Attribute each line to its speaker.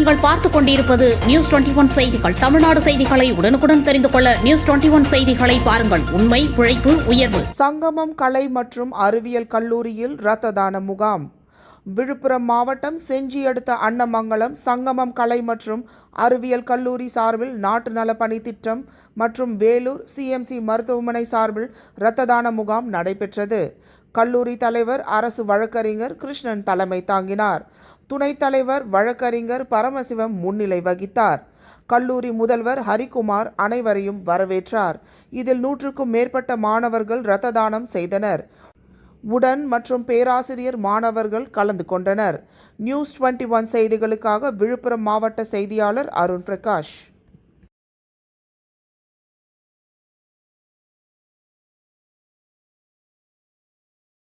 Speaker 1: நீங்கள் பார்த்துக் கொண்டிருப்பது நியூஸ் 21 செய்திகள். தமிழ்நாடு செய்திகளை உடனுக்குடன் தெரிந்து கொள்ள நியூஸ் 21 செய்திகளை பாருங்கள். உண்மை, உழைப்பு, உயர்வு.
Speaker 2: சங்கமம் கலை மற்றும் அறிவியல் கல்லூரியில் இரத்த தான முகாம். விழுப்புரம் மாவட்டம் செஞ்சி அடுத்த அன்னமங்கலம் சங்கமம் கலை மற்றும் அறிவியல் கல்லூரி சார்பில் நாட்டு நல பணி திட்டம் மற்றும் வேலூர் சிஎம்சி மருத்துவமனை சார்பில் இரத்த தான முகாம் நடைபெற்றது. கல்லூரி தலைவர் அரசு வழக்கறிஞர் கிருஷ்ணன் தலைமை தாங்கினார். துணைத் தலைவர் வழக்கறிஞர் பரமசிவம் முன்னிலை வகித்தார். கல்லூரி முதல்வர் ஹரிகுமார் அனைவரையும் வரவேற்றார். இதில் 100க்கும் மேற்பட்ட மாணவர்கள் இரத்த தானம் செய்தனர். உடன் மற்றும் பேராசிரியர் மாணவர்கள் கலந்து கொண்டனர். நியூஸ் 21 செய்திகளுக்காக விழுப்புரம் மாவட்ட செய்தியாளர் அருண் பிரகாஷ்.